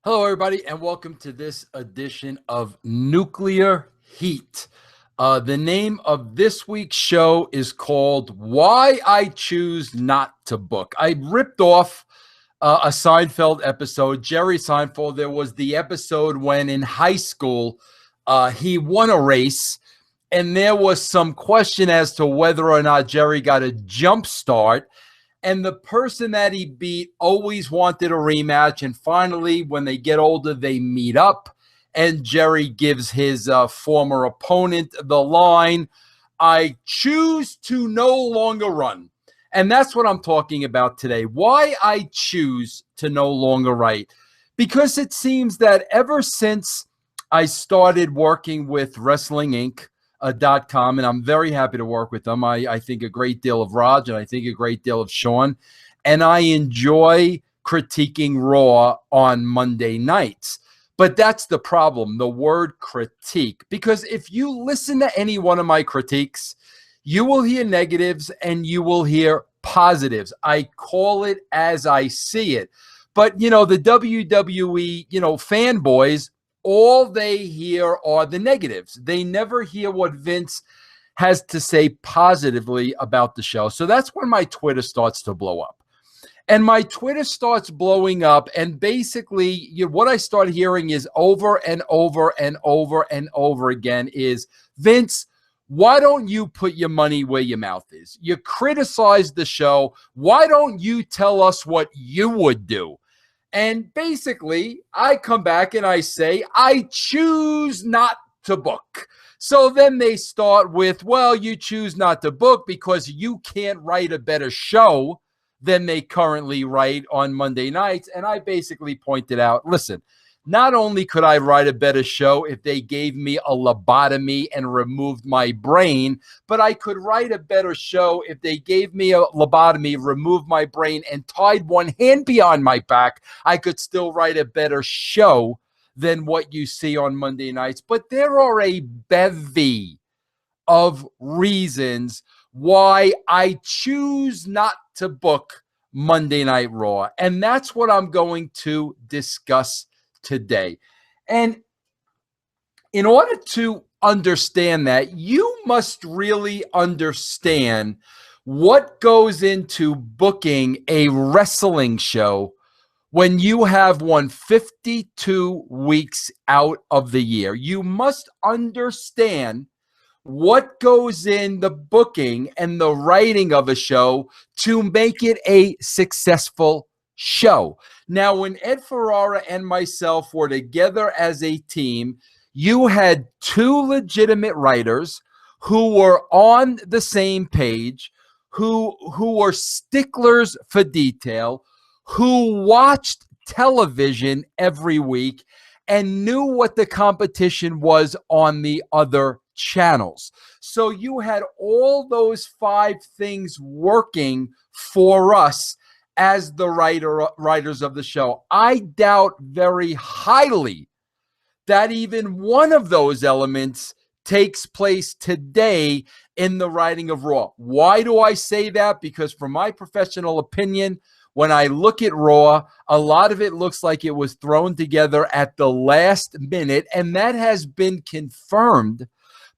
Hello, everybody, and welcome to this edition of Nuclear Heat. The name of this week's show is called Why I Choose Not to Book. I ripped off a Seinfeld episode, Jerry Seinfeld. There was the episode when in high school he won a race, and there was some question as to whether or not Jerry got a jump start. And the person that he beat always wanted a rematch. And finally, when they get older, they meet up. And Jerry gives his former opponent the line, "I choose to no longer run." And that's what I'm talking about today. Why I choose to no longer write. Because it seems that ever since I started working with Wrestling Inc., .com, and I'm very happy to work with them. I think a great deal of Raj, and I think a great deal of Sean, and I enjoy critiquing Raw on Monday nights. But that's the problem, the word critique, because if you listen to any one of my critiques, you will hear negatives and you will hear positives. I call it as I see it. But, the WWE, fanboys, all they hear are the negatives. They never hear what Vince has to say positively about the show. So that's when my Twitter starts to blow up. And my Twitter starts blowing up, and basically what I start hearing is over and over and over and over again is, Vince, why don't you put your money where your mouth is? You criticize the show. Why don't you tell us what you would do? And basically, I come back and I say, I choose not to book. So then they start with, well, you choose not to book because you can't write a better show than they currently write on Monday nights. And I basically pointed out, listen, not only could I write a better show if they gave me a lobotomy and removed my brain, but I could write a better show if they gave me a lobotomy, removed my brain, and tied one hand behind my back. I could still write a better show than what you see on Monday nights. But there are a bevy of reasons why I choose not to book Monday Night Raw. And that's what I'm going to discuss today. And in order to understand that, you must really understand what goes into booking a wrestling show when you have one 52 weeks out of the year. You must understand what goes in the booking and the writing of a show to make it a successful show. Now, when Ed Ferrara and myself were together as a team, you had two legitimate writers who were on the same page, who were sticklers for detail, who watched television every week and knew what the competition was on the other channels. So you had all those five things working for us as the writers of the show. I doubt very highly that even one of those elements takes place today in the writing of Raw. Why do I say that? Because from my professional opinion, when I look at Raw, a lot of it looks like it was thrown together at the last minute, and that has been confirmed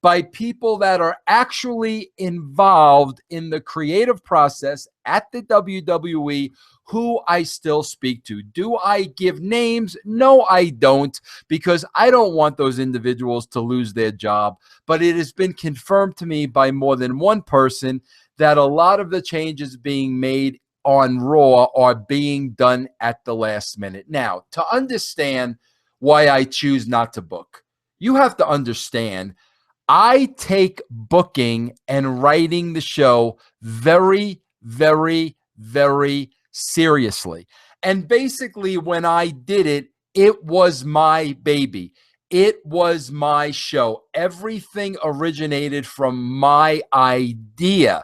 by people that are actually involved in the creative process at the WWE, who I still speak to. Do I give names? No, I don't, because I don't want those individuals to lose their job. But it has been confirmed to me by more than one person that a lot of the changes being made on Raw are being done at the last minute. Now, to understand why I choose not to book, you have to understand I take booking and writing the show very, very, very seriously. And basically, when I did it, it was my baby. It was my show. Everything originated from my idea.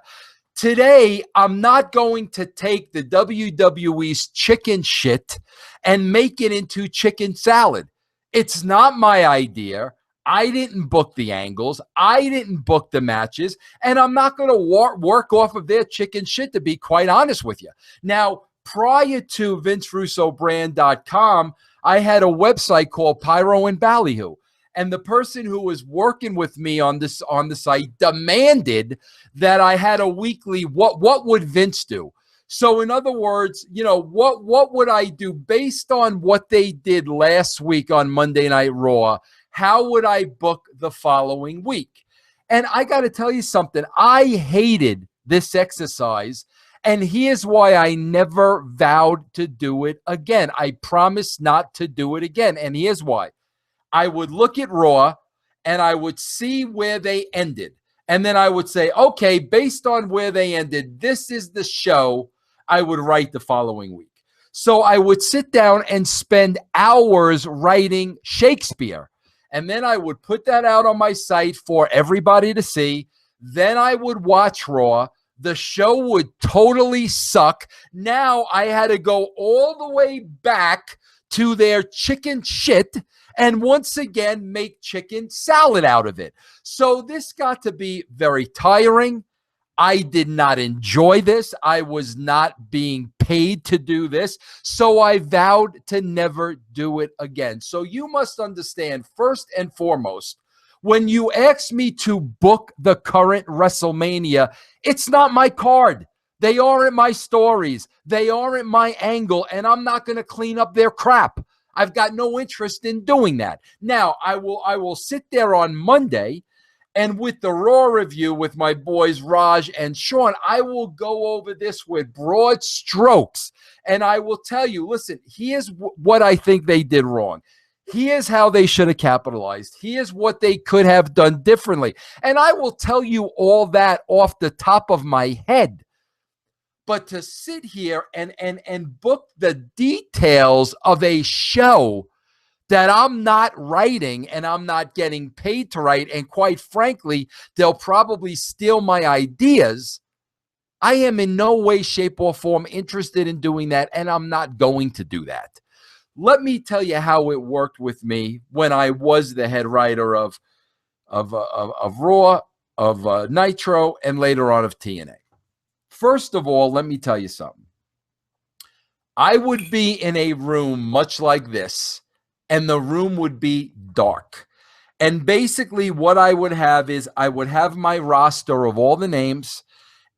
Today, I'm not going to take the WWE's chicken shit and make it into chicken salad. It's not my idea. I didn't book the angles. I didn't book the matches. And I'm not going to work off of their chicken shit, to be quite honest with you. Now, prior to VinceRussoBrand.com, I had a website called Pyro and Ballyhoo. And the person who was working with me on the site demanded that I had a weekly, what would Vince do? So in other words, what would I do based on what they did last week on Monday Night Raw? How would I book the following week? And I got to tell you something. I hated this exercise. And here's why I never vowed to do it again. I promised not to do it again. And here's why. I would look at Raw and I would see where they ended. And then I would say, okay, based on where they ended, this is the show I would write the following week. So I would sit down and spend hours writing Shakespeare. And then I would put that out on my site for everybody to see. Then I would watch Raw. The show would totally suck. Now I had to go all the way back to their chicken shit and once again make chicken salad out of it. So this got to be very tiring. I did not enjoy this. I was not being paid to do this. So I vowed to never do it again. So you must understand, first and foremost, when you ask me to book the current WrestleMania, it's not my card. They aren't my stories. They aren't my angle, and I'm not going to clean up their crap. I've got no interest in doing that. Now, I will sit there on Monday, and with the Raw review with my boys Raj and Sean, I will go over this with broad strokes, and I will tell you, listen, here's what I think they did wrong. Here's how they should have capitalized. Here's what they could have done differently. And I will tell you all that off the top of my head. But to sit here and book the details of a show that I'm not writing and I'm not getting paid to write, and quite frankly, they'll probably steal my ideas, I am in no way, shape, or form interested in doing that, and I'm not going to do that. Let me tell you how it worked with me when I was the head writer of Raw, of Nitro, and later on of TNA. First of all, let me tell you something. I would be in a room much like this, and the room would be dark. And basically what I would have is I would have my roster of all the names,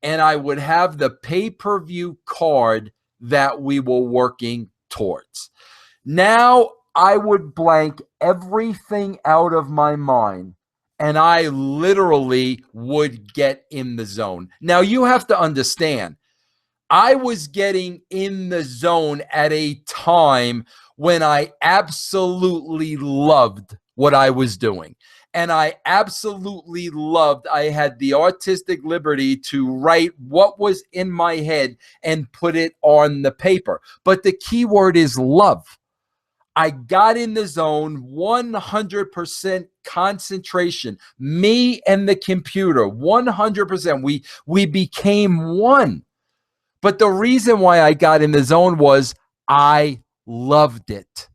and I would have the pay-per-view card that we were working towards. Now I would blank everything out of my mind, and I literally would get in the zone. Now you have to understand, I was getting in the zone at a time when I absolutely loved what I was doing. And I absolutely loved, I had the artistic liberty to write what was in my head and put it on the paper. But the key word is love. I got in the zone, 100% concentration. Me and the computer, 100%. We became one. But the reason why I got in the zone was I loved it.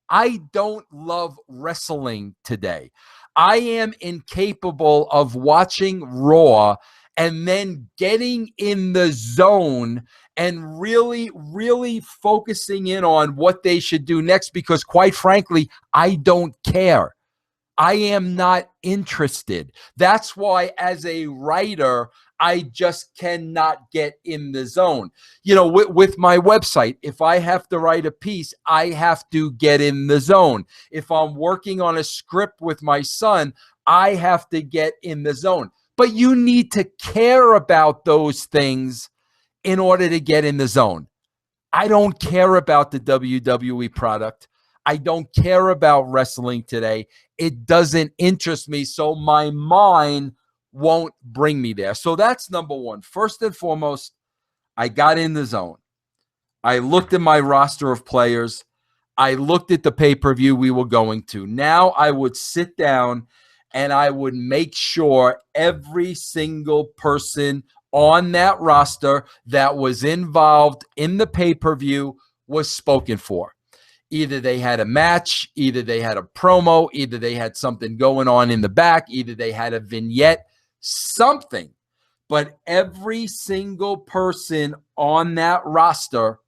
I don't love wrestling today. I am incapable of watching Raw and then getting in the zone and really, really focusing in on what they should do next, because quite frankly, I don't care. I am not interested. That's why as a writer, I just cannot get in the zone. You know, with my website, if I have to write a piece, I have to get in the zone. If I'm working on a script with my son, I have to get in the zone. But you need to care about those things in order to get in the zone. I don't care about the WWE product. I don't care about wrestling today. It doesn't interest me, so my mind won't bring me there. So that's number one. First and foremost, I got in the zone. I looked at my roster of players. I looked at the pay-per-view we were going to. Now I would sit down and I would make sure every single person on that roster that was involved in the pay-per-view was spoken for. Either they had a match, either they had a promo, either they had something going on in the back, either they had a vignette, something. But every single person on that roster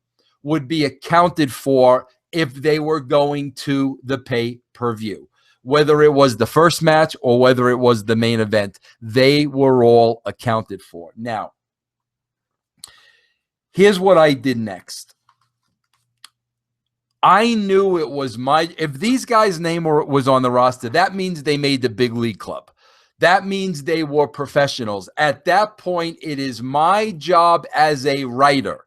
would be accounted for if they were going to the pay-per-view. Whether it was the first match or whether it was the main event, they were all accounted for. Now, here's what I did next. I knew it was if these guys' name was on the roster, that means they made the big league club. That means they were professionals. At that point, it is my job as a writer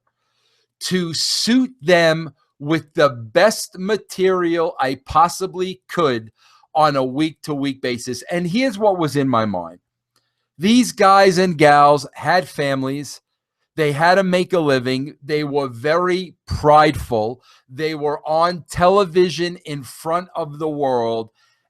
to suit them with the best material I possibly could on a week-to-week basis. And here's what was in my mind. These guys and gals had families. They had to make a living. They were very prideful. They were on television in front of the world.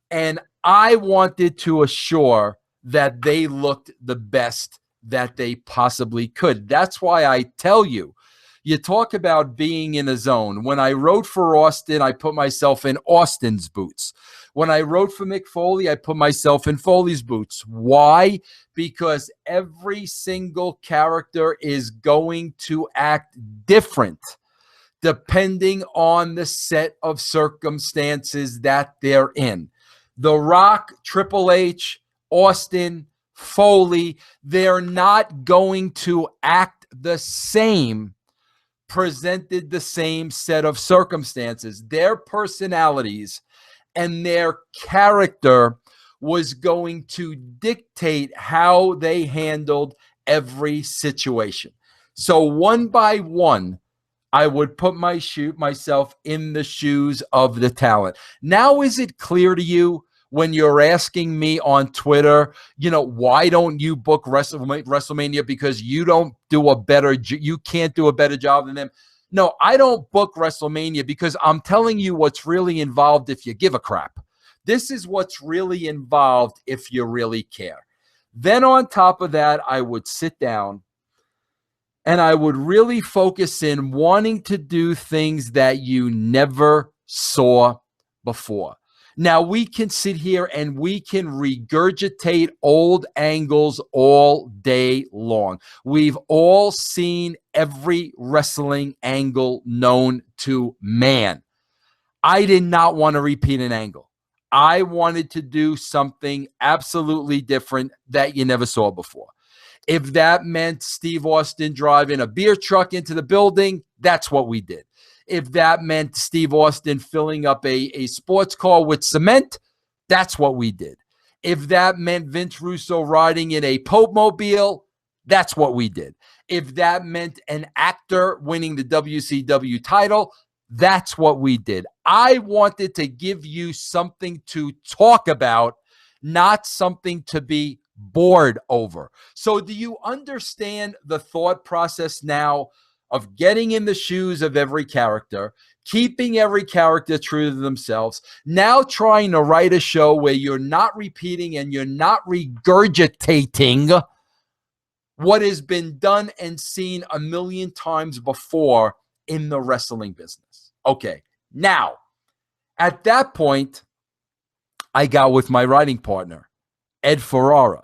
And I wanted to assure that they looked the best that they possibly could. That's why I tell you, you talk about being in a zone. When I wrote for Austin, I put myself in Austin's boots. When I wrote for Mick Foley, I put myself in Foley's boots. Why? Because every single character is going to act different depending on the set of circumstances that they're in. The Rock, Triple H, Austin, Foley, they're not going to act the same, presented the same set of circumstances. Their personalities and their character was going to dictate how they handled every situation. So one by one, I would put myself in the shoes of the talent. Now, is it clear to you when you're asking me on Twitter, why don't you book WrestleMania because you can't do a better job than them? No, I don't book WrestleMania because I'm telling you what's really involved if you give a crap. This is what's really involved if you really care. Then on top of that, I would sit down and I would really focus in wanting to do things that you never saw before. Now, we can sit here and we can regurgitate old angles all day long. We've all seen every wrestling angle known to man. I did not want to repeat an angle. I wanted to do something absolutely different that you never saw before. If that meant Steve Austin driving a beer truck into the building, that's what we did. If that meant Steve Austin filling up a sports car with cement, that's what we did. If that meant Vince Russo riding in a Pope Mobile, that's what we did. If that meant an actor winning the WCW title, that's what we did. I wanted to give you something to talk about, not something to be bored over. So do you understand the thought process now of getting in the shoes of every character, keeping every character true to themselves, now trying to write a show where you're not repeating and you're not regurgitating what has been done and seen a million times before in the wrestling business? Okay, now, at that point, I got with my writing partner, Ed Ferrara,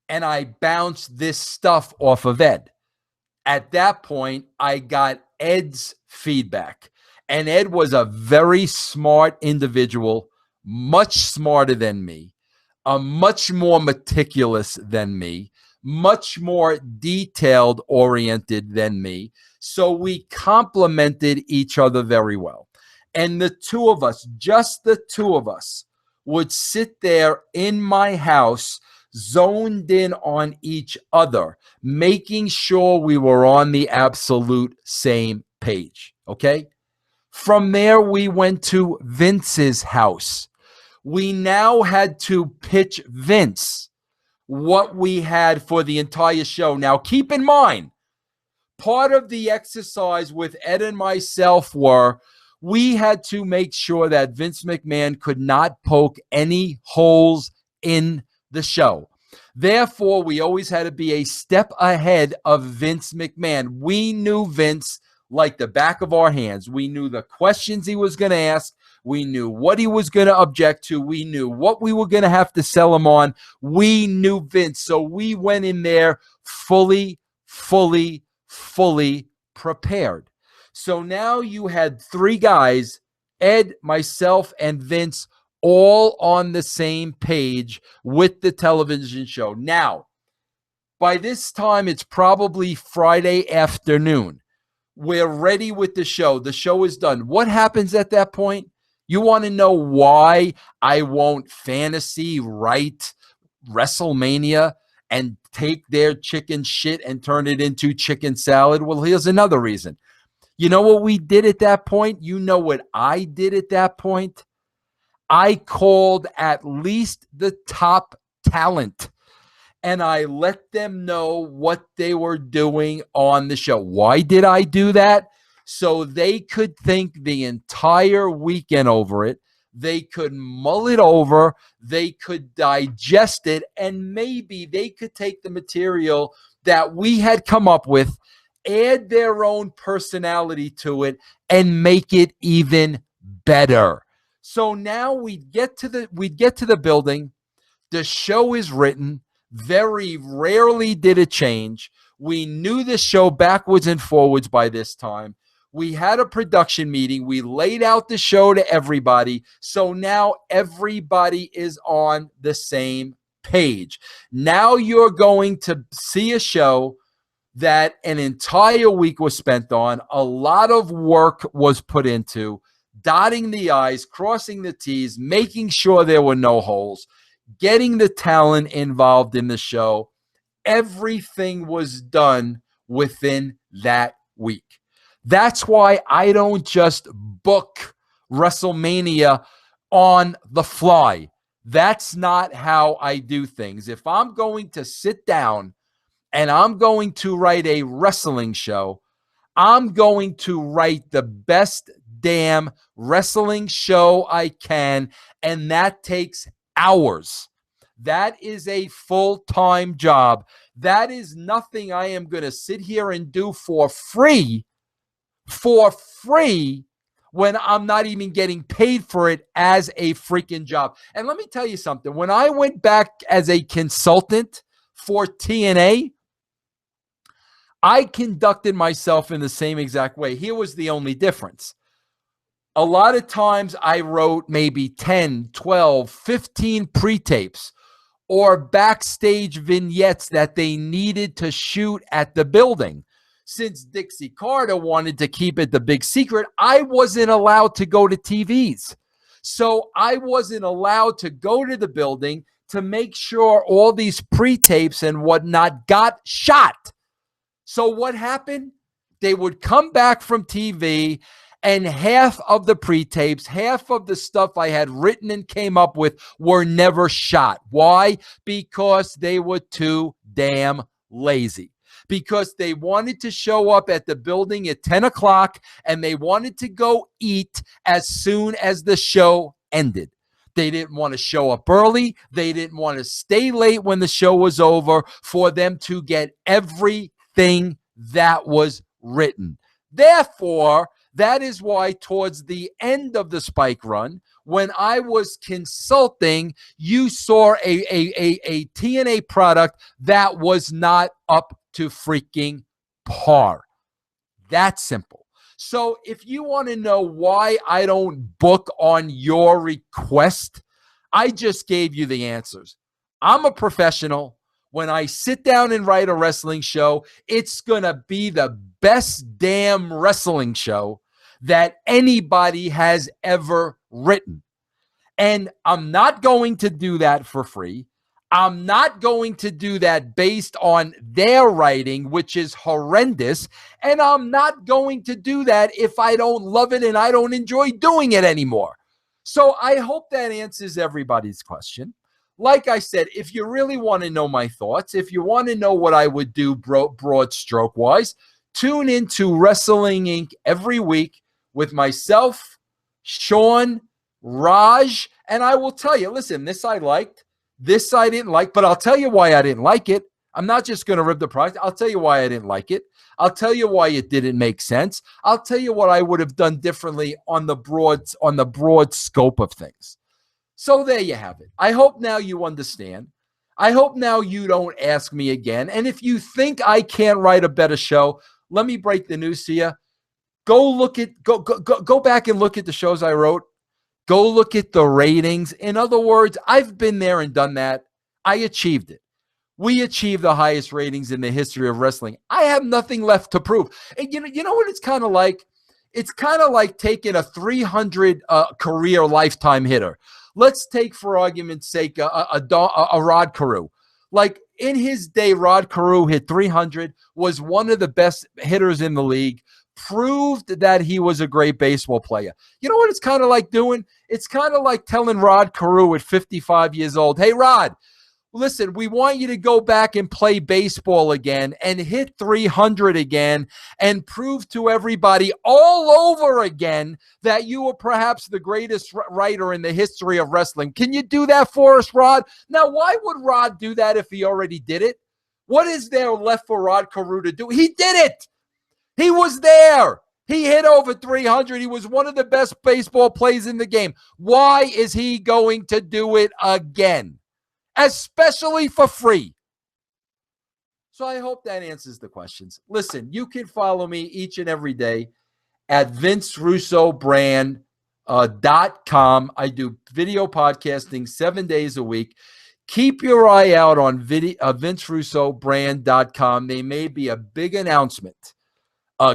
and I bounced this stuff off of Ed. At that point, I got Ed's feedback. And Ed was a very smart individual, much smarter than me, much more meticulous than me, much more detailed oriented than me. So we complemented each other very well. And the two of us, just the two of us, would sit there in my house zoned in on each other, making sure we were on the absolute same page, okay? From there, we went to Vince's house. We now had to pitch Vince what we had for the entire show. Now, keep in mind, part of the exercise with Ed and myself we had to make sure that Vince McMahon could not poke any holes in the show. Therefore, we always had to be a step ahead of Vince McMahon. We knew Vince like the back of our hands. We knew the questions he was going to ask. We knew what he was going to object to. We knew what we were going to have to sell him on. We knew Vince. So we went in there fully prepared. So now you had three guys Ed, myself, and Vince all on the same page with the television show. Now, by this time, it's probably Friday afternoon. We're ready with the show. The show is done. What happens at that point? You want to know why I won't fantasy write WrestleMania and take their chicken shit and turn it into chicken salad? Well, here's another reason. You know what we did at that point? You know what I did at that point? I called at least the top talent and I let them know what they were doing on the show. Why did I do that? So they could think the entire weekend over it. They could mull it over. They could digest it. And maybe they could take the material that we had come up with, add their own personality to it, and make it even better. So now we'd get to the building. The show is written. Very rarely did it change. We knew the show backwards and forwards by this time. We had a production meeting. We laid out the show to everybody. So now everybody is on the same page. Now you're going to see a show that an entire week was spent on. A lot of work was put into dotting the I's, crossing the T's, making sure there were no holes, getting the talent involved in the show. Everything was done within that week. That's why I don't just book WrestleMania on the fly. That's not how I do things. If I'm going to sit down and I'm going to write a wrestling show, I'm going to write the best damn wrestling show I can, and that takes hours. That is a full-time job. That is nothing I am going to sit here and do for free when I'm not even getting paid for it as a freaking job. And let me tell you something. When I went back as a consultant for TNA, I conducted myself in the same exact way. Here was the only difference. A lot of times I wrote maybe 10, 12, 15 pre-tapes or backstage vignettes that they needed to shoot at the building. Since Dixie Carter wanted to keep it the big secret, I wasn't allowed to go to TVs. So I wasn't allowed to go to the building to make sure all these pre-tapes and whatnot got shot. So what happened? They would come back from TV and half of the pre-tapes, half of the stuff I had written and came up with were never shot. Why? Because they were too damn lazy. Because they wanted to show up at the building at 10 o'clock and they wanted to go eat as soon as the show ended. They didn't want to show up early. They didn't want to stay late when the show was over for them to get everything that was written. Therefore, that is why towards the end of the Spike run, when I was consulting, you saw a TNA product that was not up to freaking par. That simple. So if you want to know why I don't book on your request, I just gave you the answers. I'm a professional. When I sit down and write a wrestling show, it's going to be the best damn wrestling show that anybody has ever written. And I'm not going to do that for free. I'm not going to do that based on their writing, which is horrendous. And I'm not going to do that if I don't love it and I don't enjoy doing it anymore. So I hope that answers everybody's question. Like I said, if you really want to know my thoughts, if you want to know what I would do broad stroke wise, tune into Wrestling Inc. every week with myself, Sean, Raj, and I will tell you, listen, this I liked, this I didn't like, but I'll tell you why I didn't like it. I'm not just going to rip the product. I'll tell you why I didn't like it. I'll tell you why it didn't make sense. I'll tell you what I would have done differently on the broad scope of things. So there you have it. I hope now you understand. I hope now you don't ask me again. And if you think I can't write a better show, let me break the news to you. Go back and look at the shows I wrote. Go look at the ratings. In other words, I've been there and done that. I achieved it. We achieved the highest ratings in the history of wrestling. I have nothing left to prove. And you know what it's kind of like? It's kind of like taking a 300 career lifetime hitter. Let's take, for argument's sake, a Rod Carew. Like in his day, Rod Carew hit 300, was one of the best hitters in the league, proved that he was a great baseball player. You know what it's kind of like doing? It's kind of like telling Rod Carew at 55 years old, hey, Rod, listen, we want you to go back and play baseball again and hit 300 again and prove to everybody all over again that you were perhaps the greatest writer in the history of wrestling. Can you do that for us, Rod? Now, why would Rod do that if he already did it? What is there left for Rod Carew to do? He did it. He was there. He hit over 300. He was one of the best baseball players in the game. Why is he going to do it again? Especially for free. So I hope that answers the questions. Listen, you can follow me each and every day at VinceRussoBrand.com. I do video podcasting 7 days a week. Keep your eye out on VinceRussoBrand.com. There may be a big announcement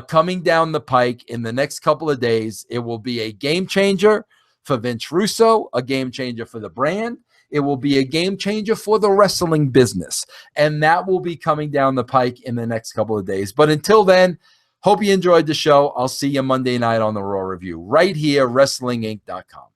coming down the pike in the next couple of days. It will be a game changer for Vince Russo, a game changer for the brand. It will be a game changer for the wrestling business. And that will be coming down the pike in the next couple of days. But until then, hope you enjoyed the show. I'll see you Monday night on the Raw Review right here, WrestlingInc.com.